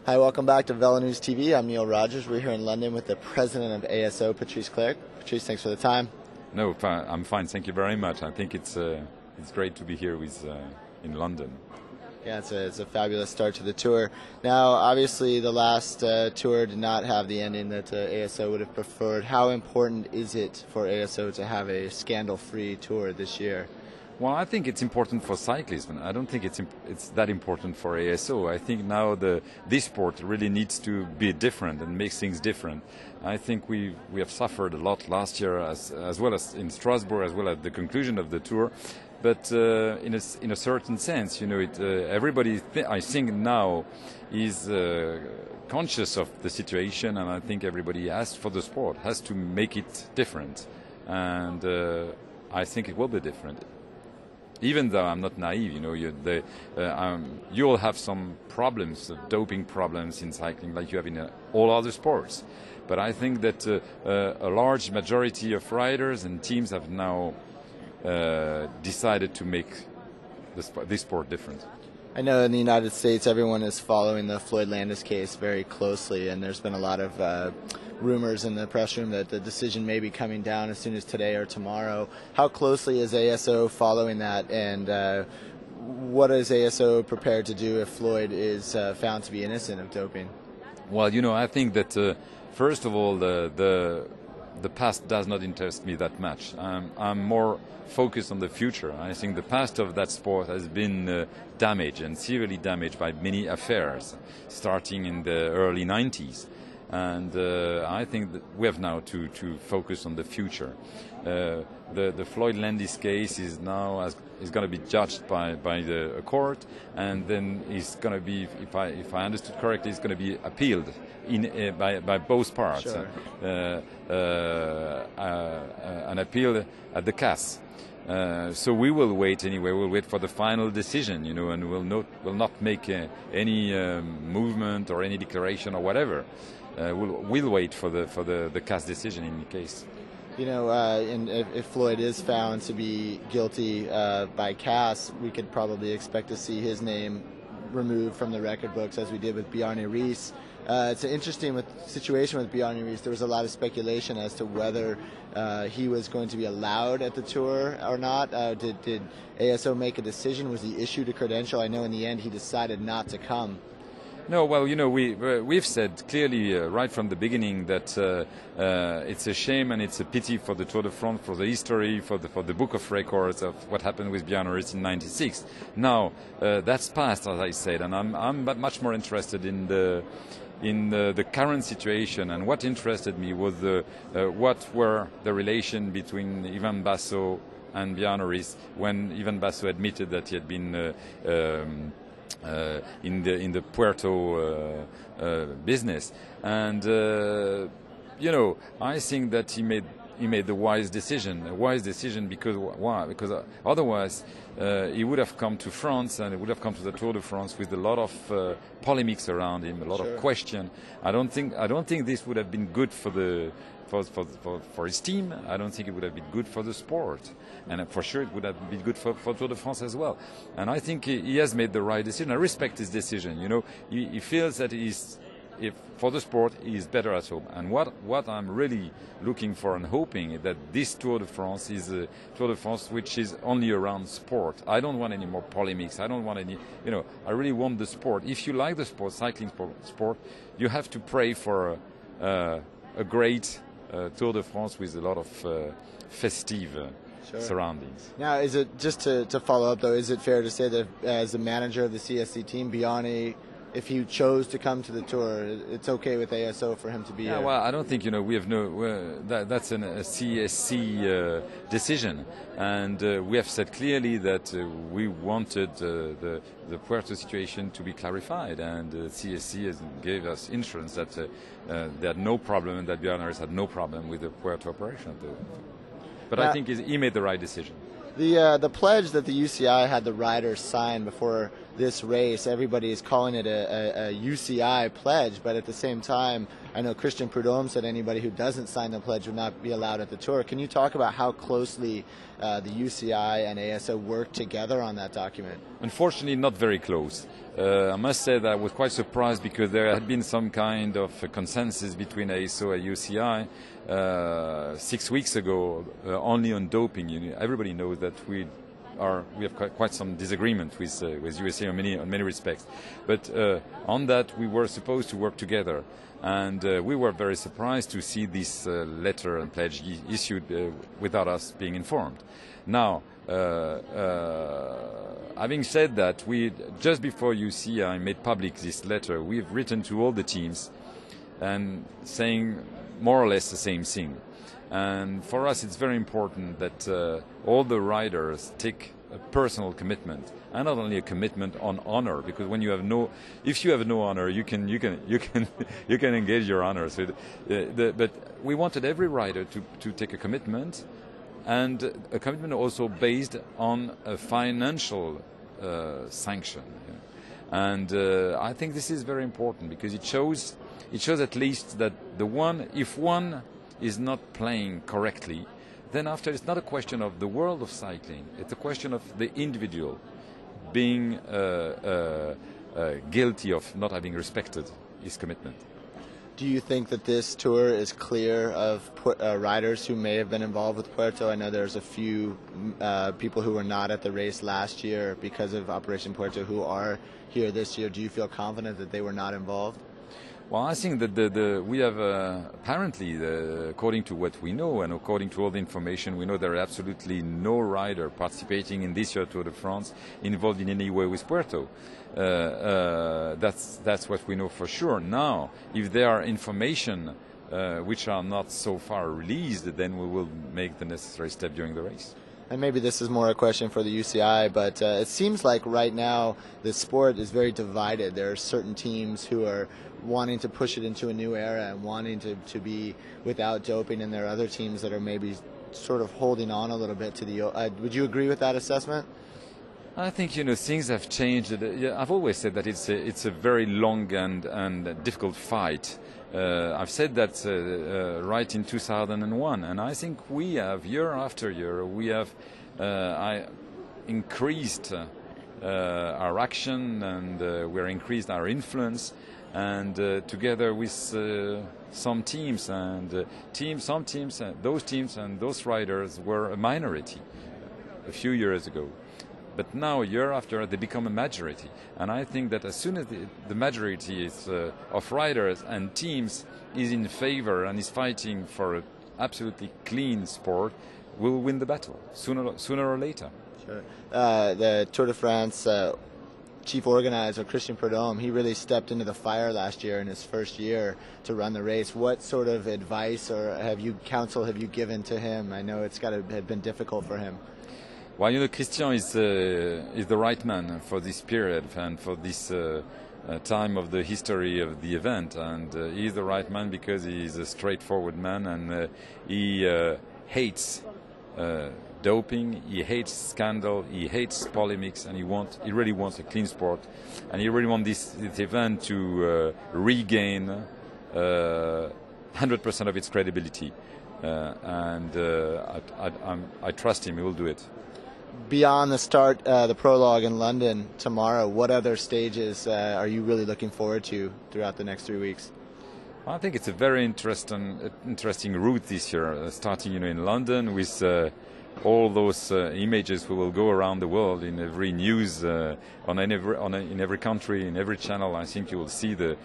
Hi, welcome back to Velo News TV. I'm Neil Rogers. We're here in London with the president of ASO, Patrice Clerc. Patrice, thanks for the time. No, I'm fine. Thank you very much. I think it's great to be here in London. Yeah, it's a fabulous start to the tour. Now, obviously, the last tour did not have the ending that ASO would have preferred. How important is it for ASO to have a scandal-free tour this year? Well, I think it's important for cyclism. I don't think it's that important for ASO. I think now this sport really needs to be different and make things different. I think we have suffered a lot last year, as well as in Strasbourg, as well as the conclusion of the tour. But in a certain sense, everybody I think now is conscious of the situation, and I think everybody has for the sport has to make it different, and I think it will be different. Even though I'm not naive, you'll have some problems, doping problems in cycling like you have in all other sports. But I think that a large majority of riders and teams have now decided to make this sport different. I know in the United States everyone is following the Floyd Landis case very closely, and there's been a lot of rumors in the press room that the decision may be coming down as soon as today or tomorrow. How closely is ASO following that, and what is ASO prepared to do if Floyd is found to be innocent of doping? Well, I think that first of all, the past does not interest me that much. I'm more focused on the future. I think the past of that sport has been damaged and severely damaged by many affairs, starting in the early 90s. And I think that we have now to focus on the future. The Floyd Landis case is now is going to be judged by the court, and then is going to be, if I understood correctly, it's going to be appealed by both parts. Sure. An appeal at the CAS. So we will wait anyway. We'll wait for the final decision, and we'll not make any movement or any declaration or whatever. We'll wait for the CAS decision in any case. And if Floyd is found to be guilty by CAS, we could probably expect to see his name removed from the record books, as we did with Bjarne Riis. It's an interesting situation with Bjarne Riis. There was a lot of speculation as to whether he was going to be allowed at the tour or not. Did ASO make a decision? Was he issued a credential? I know in the end he decided not to come. No, well, we've said clearly right from the beginning that it's a shame and it's a pity for the Tour de France, for the history, for the book of records of what happened with Bjarne Riis in '96. Now that's past, as I said, and I'm much more interested in the current situation. And what interested me was what were the relation between Ivan Basso and Bjarne Riis when Ivan Basso admitted that he had been in the Puerto business, and I think that he made the wise decision. A wise decision because why? Because otherwise he would have come to France, and he would have come to the Tour de France with a lot of polemics around him, a lot Sure. of question. I don't think this would have been good for his team. I don't think it would have been good for the sport, and for sure it would have been good for Tour de France as well. And I think he has made the right decision. I respect his decision. He feels that for the sport he is better at home. And what I'm really looking for and hoping is that this Tour de France is a Tour de France which is only around sport. I don't want any more polemics. I don't want any. I really want the sport. If you like the sport, cycling sport, you have to pray for a great Tour de France with a lot of festive Sure. surroundings. Now, is it, just to follow up though, is it fair to say that as the manager of the CSC team, Bjarne, if he chose to come to the tour, it's okay with ASO for him to be Yeah, well, I don't think we have that's a CSC decision, and we have said clearly that we wanted the Puerto situation to be clarified, and CSC gave us insurance that they had no problem, and that Bjarne Riis had no problem with the Puerto operation. But I think he made the right decision. The pledge that the UCI had the riders sign before this race, everybody is calling it a UCI pledge, but at the same time, I know Christian Prudhomme said anybody who doesn't sign the pledge would not be allowed at the Tour. Can you talk about how closely the UCI and ASO work together on that document? Unfortunately, not very close. I must say that I was quite surprised because there had been some kind of a consensus between ASO and UCI 6 weeks ago, only on doping. Everybody knows that we have quite some disagreement with USA on many respects, but on that we were supposed to work together, and we were very surprised to see this letter and pledge issued without us being informed. Now, having said that, we just before UCI made public this letter, we've written to all the teams and saying more or less the same thing. And for us, it's very important that all the riders take a personal commitment, and not only a commitment on honor. Because when you have if you have no honor, you can engage your honor. So but we wanted every rider to take a commitment, and a commitment also based on a financial sanction. And I think this is very important because it shows at least that if one is not playing correctly, then after it's not a question of the world of cycling, it's a question of the individual being guilty of not having respected his commitment. Do you think that this Tour is clear of riders who may have been involved with Puerto? I know there's a few people who were not at the race last year because of Operation Puerto who are here this year. Do you feel confident that they were not involved? Well, I think that we have apparently, according to what we know and according to all the information we know, there are absolutely no rider participating in this year Tour de France involved in any way with Puerto. That's what we know for sure. Now, if there are information which are not so far released, then we will make the necessary step during the race. And maybe this is more a question for the UCI, but it seems like right now the sport is very divided. There are certain teams who are wanting to push it into a new era and wanting to be without doping, and there are other teams that are maybe sort of holding on a little bit to the... would you agree with that assessment? I think things have changed. I've always said that it's a very long and difficult fight. I've said that right in 2001, and I think we have year after year we have increased our action, and we're increased our influence, and together with some teams and those teams and those riders were a minority a few years ago. But now, year after, they become a majority. And I think that as soon as the majority of riders and teams is in favor and is fighting for an absolutely clean sport, we'll win the battle, sooner or later. Sure. The Tour de France chief organizer, Christian Prudhomme, he really stepped into the fire last year in his first year to run the race. What sort of advice or counsel have you given to him? I know it's have been difficult for him. Well, Christian is the right man for this period and for this time of the history of the event, and he is the right man because he is a straightforward man, and he hates doping, he hates scandal, he hates polemics, and he really wants a clean sport, and he really wants this event to regain 100% of its credibility, and I trust him. He will do it. Beyond the prologue in London tomorrow, what other stages are you really looking forward to throughout the next 3 weeks? I think it's a very interesting route this year, starting in London with all those images we will go around the world in every news, in every country, in every channel. I think you will see the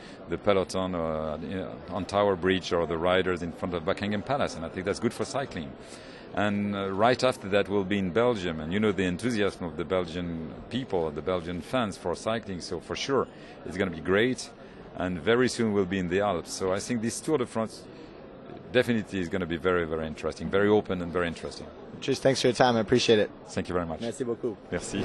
peloton on Tower Bridge or the riders in front of Buckingham Palace, and I think that's good for cycling. And right after that we'll be in Belgium, and the enthusiasm of the Belgian people, the Belgian fans for cycling, so for sure it's going to be great, and very soon we'll be in the Alps. So I think this Tour de France definitely is going to be very, very interesting, very open and very interesting. Patrice, thanks for your time. I appreciate it. Thank you very much. Merci beaucoup. Merci.